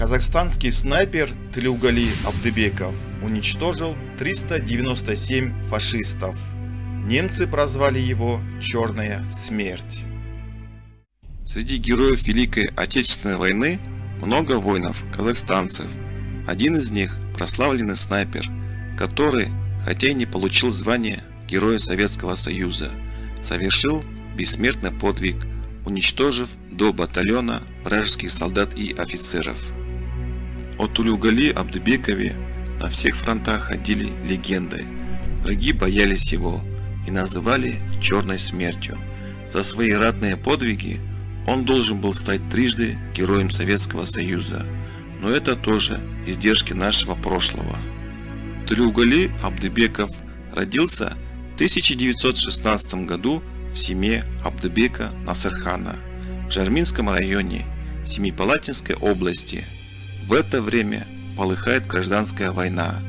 Казахстанский снайпер Тылеугали Абдыбеков уничтожил 397 фашистов. Немцы прозвали его «Черная смерть». Среди героев Великой Отечественной войны много воинов-казахстанцев. Один из них – прославленный снайпер, который, хотя и не получил звание Героя Советского Союза, совершил бессмертный подвиг, уничтожив до батальона вражеских солдат и офицеров. О Тылеугали Абдыбекове на всех фронтах ходили легенды. Враги боялись его и называли «Черной смертью». За свои ратные подвиги он должен был стать трижды Героем Советского Союза, но это тоже издержки нашего прошлого. Тылеугали Абдыбеков родился в 1916 году в семье Абдыбека Насырхана в Жарминском районе Семипалатинской области. В это время полыхает гражданская война.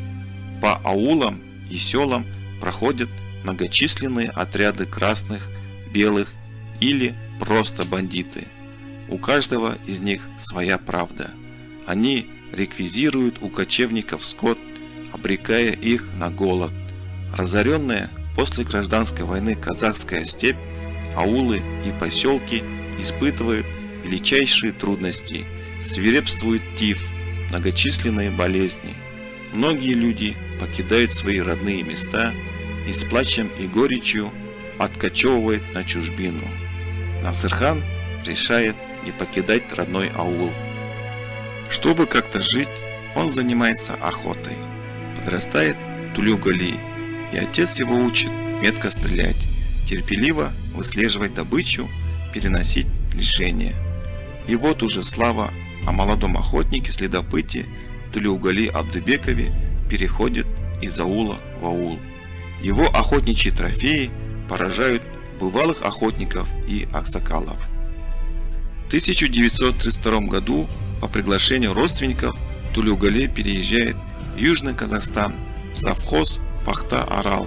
По аулам и селам проходят многочисленные отряды красных, белых или просто бандиты. У каждого из них своя правда. Они реквизируют у кочевников скот, обрекая их на голод. Разоренная после гражданской войны казахская степь, аулы и поселки испытывают величайшие трудности. Свирепствует тиф, многочисленные болезни. Многие люди покидают свои родные места и с плачем и горечью откочевывают на чужбину. Насырхан решает не покидать родной аул. Чтобы как-то жить, он занимается охотой. Подрастает Тылеугали, и отец его учит метко стрелять, терпеливо выслеживать добычу, переносить лишения. И вот уже слава о молодом охотнике-следопыте Тылеугали Абдыбекове переходит из аула в аул. Его охотничьи трофеи поражают бывалых охотников и аксакалов. В 1932 году по приглашению родственников Тылеугали переезжает в Южный Казахстан, в совхоз Пахта-Арал.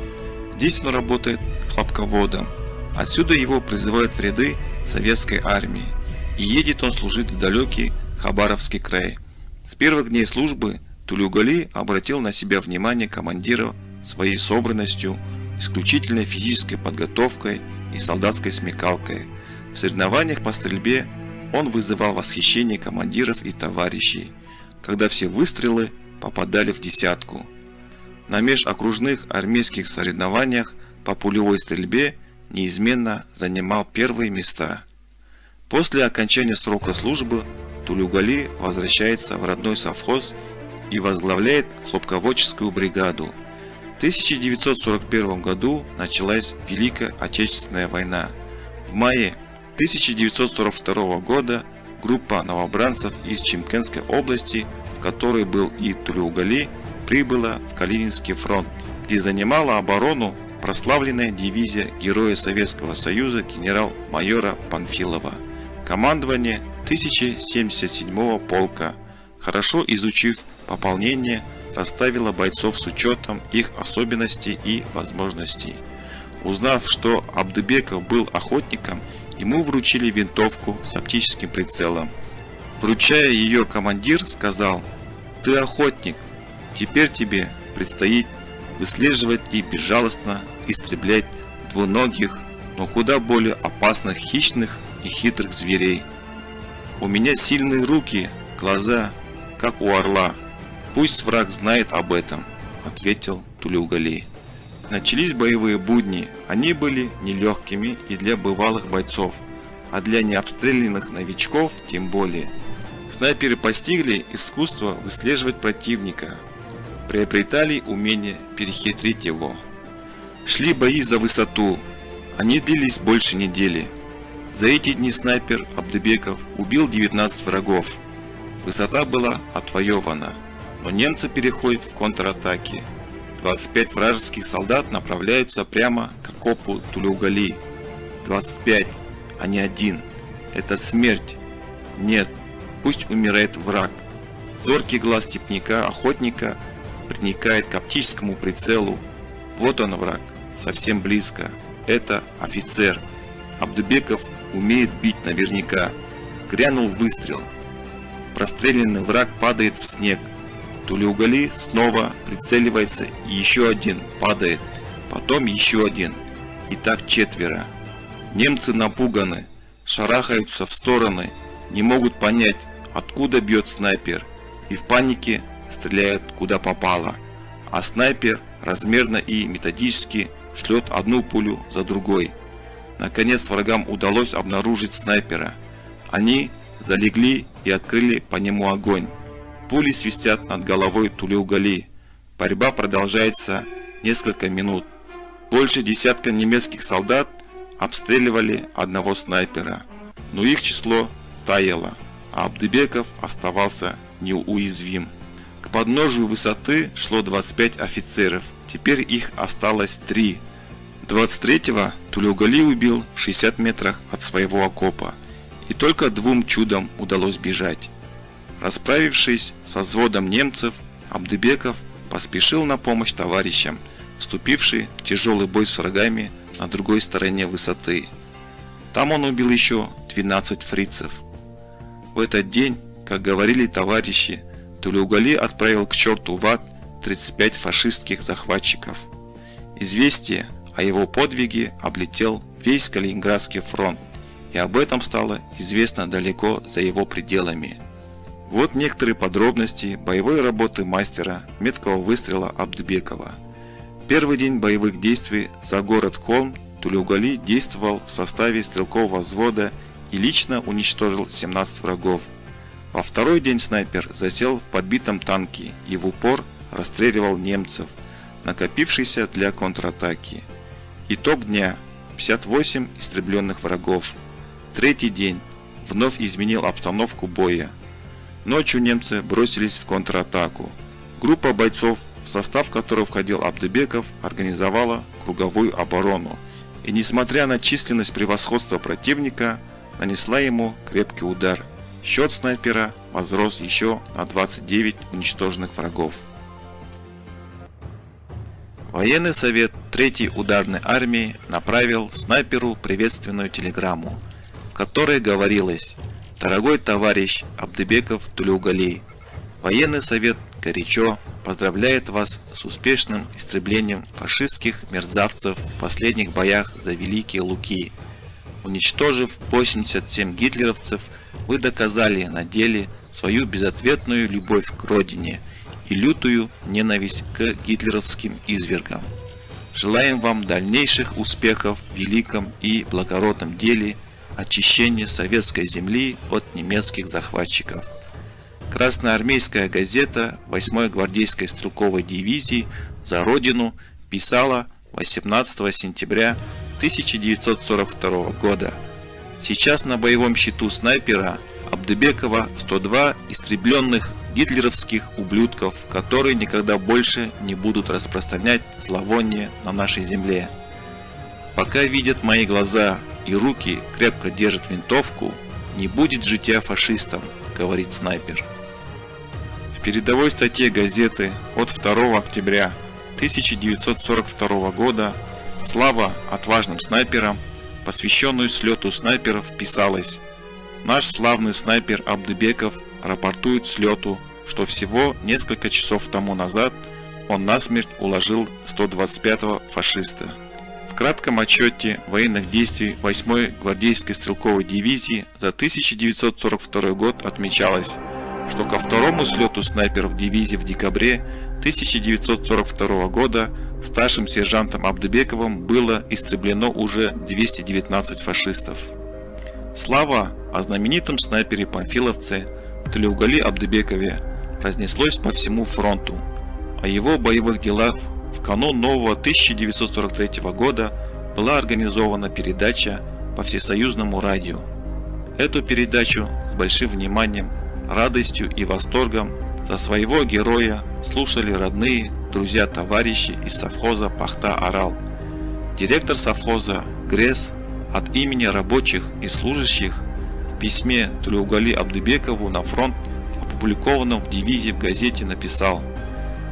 Здесь он работает хлопководом. Отсюда его призывают в ряды советской армии, и едет он служить в далекий Хабаровский край. С первых дней службы Тылеугали обратил на себя внимание командира своей собранностью, исключительной физической подготовкой и солдатской смекалкой. В соревнованиях по стрельбе он вызывал восхищение командиров и товарищей, когда все выстрелы попадали в десятку. На межокружных армейских соревнованиях по пулевой стрельбе неизменно занимал первые места. После окончания срока службы Тылеугали возвращается в родной совхоз и возглавляет хлопководческую бригаду. В 1941 году началась Великая Отечественная война. В мае 1942 года группа новобранцев из Чимкентской области, в которой был и Тылеугали, прибыла в Калининский фронт, где занимала оборону прославленная дивизия Героя Советского Союза генерал-майора Панфилова. Командование 1077-го полка, хорошо изучив пополнение, расставило бойцов с учетом их особенностей и возможностей. Узнав, что Абдыбеков был охотником, ему вручили винтовку с оптическим прицелом. Вручая ее, командир сказал: «Ты охотник, теперь тебе предстоит выслеживать и безжалостно истреблять двуногих, но куда более опасных хищных и хитрых зверей. У меня сильные руки, глаза, как у орла. Пусть враг знает об этом», — ответил Тылеугали. Начались боевые будни. Они были нелегкими и для бывалых бойцов, а для необстрелянных новичков тем более. Снайперы постигли искусство выслеживать противника, приобретали умение перехитрить его. Шли бои за высоту. Они длились больше недели. За эти дни снайпер Абдыбеков убил 19 врагов. Высота была отвоевана, но немцы переходят в контратаки. 25 вражеских солдат направляются прямо к окопу Тылеугали. 25, а не один. Это смерть. Нет, пусть умирает враг. Зоркий глаз степняка-охотника приникает к оптическому прицелу. Вот он, враг, совсем близко. Это офицер. Абдыбеков умеет бить наверняка. Грянул выстрел. простреленный враг падает в снег. Тулеугали снова прицеливается, и еще один падает, потом еще один, и так 4. Немцы напуганы, шарахаются в стороны, не могут понять, откуда бьет снайпер, и в панике стреляют куда попало, а снайпер размерно и методически шлет одну пулю за другой. Наконец врагам удалось обнаружить снайпера. Они залегли и открыли по нему огонь. Пули свистят над головой Тулеугали. Борьба продолжается несколько минут. Больше десятка немецких солдат обстреливали одного снайпера, но их число таяло, а Абдыбеков оставался неуязвим. К подножию высоты шло 25 офицеров, теперь их осталось 3. 23-го Тулеугали убил в 60 метрах от своего окопа, и только 2 чудом удалось бежать. Расправившись со взводом немцев, Абдыбеков поспешил на помощь товарищам, вступивший в тяжелый бой с врагами на другой стороне высоты. Там он убил еще 12 фрицев. В этот день, как говорили товарищи, Тулеугали отправил к черту в ад 35 фашистских захватчиков. Известие о его подвиге облетел весь Калининградский фронт, и об этом стало известно далеко за его пределами. Вот некоторые подробности боевой работы мастера меткого выстрела Абдыбекова. Первый день боевых действий за город Холм Тулеугали действовал в составе стрелкового взвода и лично уничтожил 17 врагов. Во второй день снайпер засел в подбитом танке и в упор расстреливал немцев, накопившихся для контратаки. Итог дня – 58 истребленных врагов. Третий день вновь изменил обстановку боя. Ночью немцы бросились в контратаку. Группа бойцов, в состав которой входил Абдыбеков, организовала круговую оборону и, несмотря на численность превосходства противника, нанесла ему крепкий удар. Счет снайпера возрос еще на 29 уничтоженных врагов. Военный совет 3-й ударной армии направил снайперу приветственную телеграмму, в которой говорилось: «Дорогой товарищ Абдыбеков Тулеугали, военный совет горячо поздравляет вас с успешным истреблением фашистских мерзавцев в последних боях за Великие Луки. Уничтожив 87 гитлеровцев, вы доказали на деле свою безответную любовь к родине и лютую ненависть к гитлеровским извергам. Желаем вам дальнейших успехов в великом и благородном деле очищения советской земли от немецких захватчиков». Красноармейская газета 8-й гвардейской стрелковой дивизии «За Родину» писала 18 сентября 1942 года: «Сейчас на боевом счету снайпера Абдыбекова 102 истребленных гитлеровских ублюдков, которые никогда больше не будут распространять зловоние на нашей земле. Пока видят мои глаза и руки крепко держат винтовку, не будет житья фашистам», говорит снайпер. В передовой статье газеты от 2 октября 1942 года «Слава отважным снайперам», посвященную слету снайперов, писалось: «Наш славный снайпер Абдыбеков рапортует слету, что всего несколько часов тому назад он насмерть уложил 125-го фашиста». В кратком отчете военных действий 8-й гвардейской стрелковой дивизии за 1942 год отмечалось, что ко второму слету снайперов дивизии в декабре 1942 года старшим сержантом Абдыбековым было истреблено уже 219 фашистов. Слава о знаменитом снайпере-панфиловце Тулеугали Абдыбекове разнеслось по всему фронту. О его боевых делах в канун нового 1943 года была организована передача по всесоюзному радио. Эту передачу с большим вниманием, радостью и восторгом за своего героя слушали родные, друзья, товарищи из совхоза «Пахта-Арал». Директор совхоза Грес от имени рабочих и служащих в письме Тулеугали Абдыбекову на фронт, опубликованном в дивизии в газете, написал: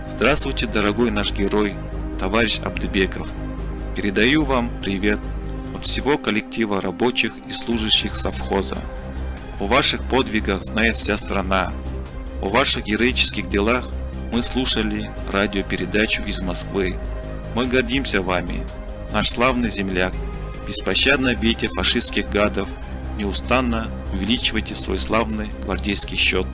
«Здравствуйте, дорогой наш герой, товарищ Абдыбеков. Передаю вам привет от всего коллектива рабочих и служащих совхоза. О ваших подвигах знает вся страна. О ваших героических делах мы слушали радиопередачу из Москвы. Мы гордимся вами, наш славный земляк. Беспощадно бейте фашистских гадов, неустанно увеличивайте свой славный гвардейский счет.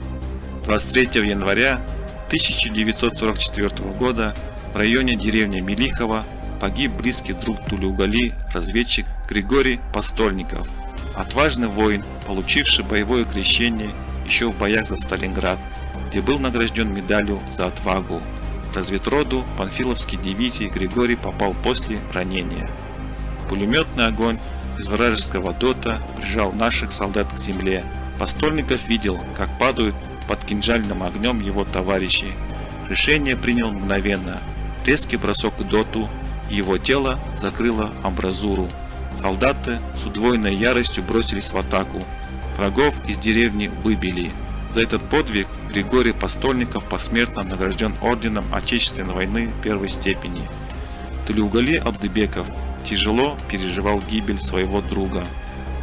23 января 1944 года в районе деревни Мелихово погиб близкий друг Тулеугали, разведчик Григорий Постольников, отважный воин, получивший боевое крещение еще в боях за Сталинград, где был награжден медалью за отвагу. В разведроду Панфиловской дивизии Григорий попал после ранения. Пулеметный огонь из вражеского дота прижал наших солдат к земле. Постольников видел, как падают под кинжальным огнем его товарищи. Решение принял мгновенно. Резкий бросок к доту, и его тело закрыло амбразуру. Солдаты с удвоенной яростью бросились в атаку. Врагов из деревни выбили. За этот подвиг Григорий Постольников посмертно награжден орденом Отечественной войны первой степени. Тулеугали Абдыбеков тяжело переживал гибель своего друга.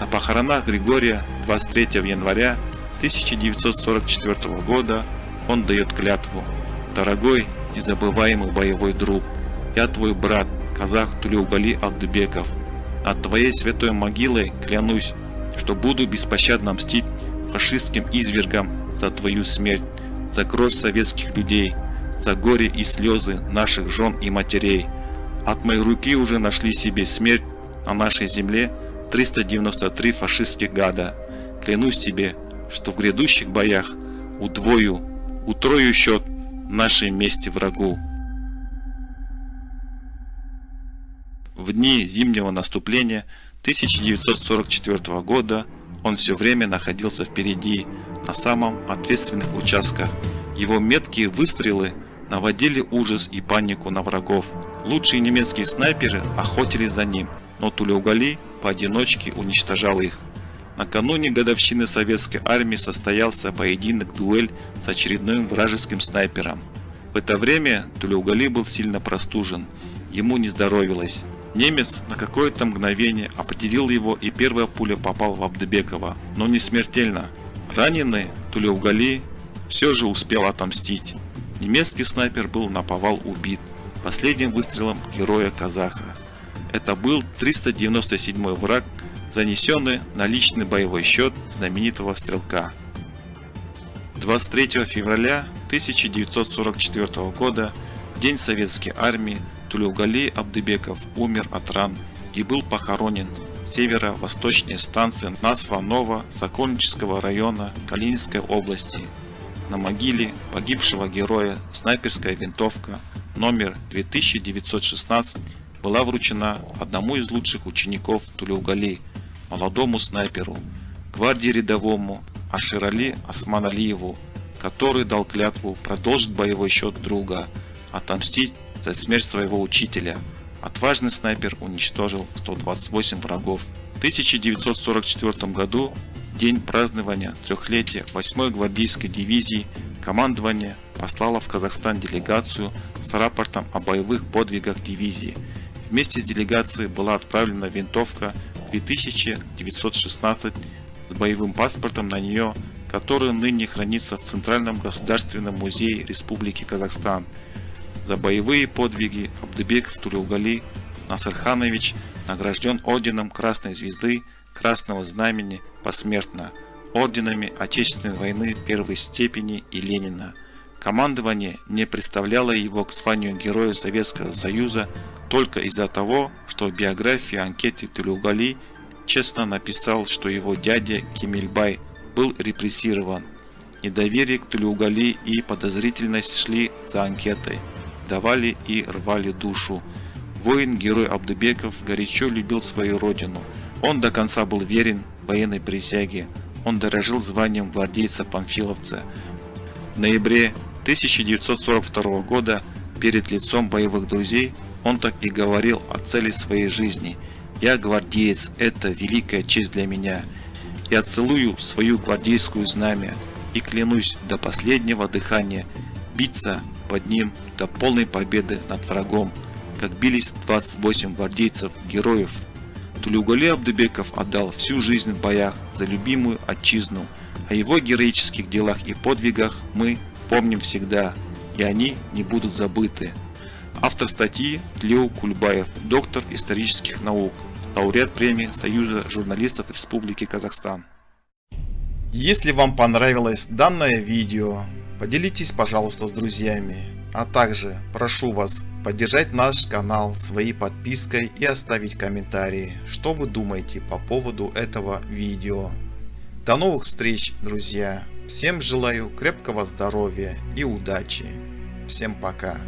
На похоронах Григория 23 января 1944 года он дает клятву: «Дорогой, незабываемый боевой друг, я твой брат, казах Тулеугали Абдыбеков. Над твоей святой могилой клянусь, что буду беспощадно мстить фашистским извергам за твою смерть, за кровь советских людей, за горе и слезы наших жен и матерей. От моей руки уже нашли себе смерть на нашей земле 393 фашистских гада. Клянусь тебе, что в грядущих боях утрою счет нашей мести врагу». В дни зимнего наступления 1944 года он все время находился впереди, на самом ответственных участках. Его меткие выстрелы наводили ужас и панику на врагов. Лучшие немецкие снайперы охотились за ним, но Тулеугали поодиночке уничтожал их. Накануне годовщины советской армии состоялся поединок-дуэль с очередным вражеским снайпером. В это время Тулеугали был сильно простужен, ему не здоровилось. Немец на какое-то мгновение определил его, и первая пуля попала в Абдыбекова, но не смертельно. Раненый Тулеугали все же успел отомстить. Немецкий снайпер был наповал убит последним выстрелом героя казаха. Это был 397-й враг, занесенный на личный боевой счет знаменитого стрелка. 23 февраля 1944 года, в день советской армии, Тулеугали Абдыбеков умер от ран и был похоронен в северо-восточной станции Насва-Нова Сокольнического района Калининской области. На могиле погибшего героя снайперская винтовка номер 2916 была вручена одному из лучших учеников Тулеугали, молодому снайперу, гвардии рядовому Аширали Османалиеву, который дал клятву продолжить боевой счет друга, отомстить за смерть своего учителя. Отважный снайпер уничтожил 128 врагов. В 1944 году, день празднования трехлетия 8-й гвардейской дивизии, командование послало в Казахстан делегацию с рапортом о боевых подвигах дивизии. Вместе с делегацией была отправлена винтовка 2916 с боевым паспортом на нее, который ныне хранится в Центральном государственном музее Республики Казахстан. За боевые подвиги Абдыбеков Тулеугали Насырханович награжден орденом Красной Звезды, Красного Знамени посмертно, орденами Отечественной войны первой степени и Ленина. Командование не представляло его к званию Героя Советского Союза только из-за того, что в биографии анкете Тулеугали честно написал, что его дядя Кемельбай был репрессирован. Недоверие к Тулеугали и подозрительность шли за анкетой, давали и рвали душу. Воин-герой Абдыбеков горячо любил свою родину. Он до конца был верен военной присяге. Он дорожил званием гвардейца-панфиловца. В ноябре 1942 года перед лицом боевых друзей он так и говорил о цели своей жизни: «Я гвардеец, это великая честь для меня. Я целую свою гвардейскую знамя и клянусь до последнего дыхания биться под ним до полной победы над врагом, как бились 28 гвардейцев-героев». Тулеугали Абдыбеков отдал всю жизнь в боях за любимую отчизну. О его героических делах и подвигах мы помним всегда, и они не будут забыты. Автор статьи Тлеу Кульбаев, доктор исторических наук, лауреат премии Союза журналистов Республики Казахстан. Если вам понравилось данное видео, поделитесь, пожалуйста, с друзьями. А также прошу вас поддержать наш канал своей подпиской и оставить комментарии, что вы думаете по поводу этого видео. До новых встреч, друзья! Всем желаю крепкого здоровья и удачи. Всем пока!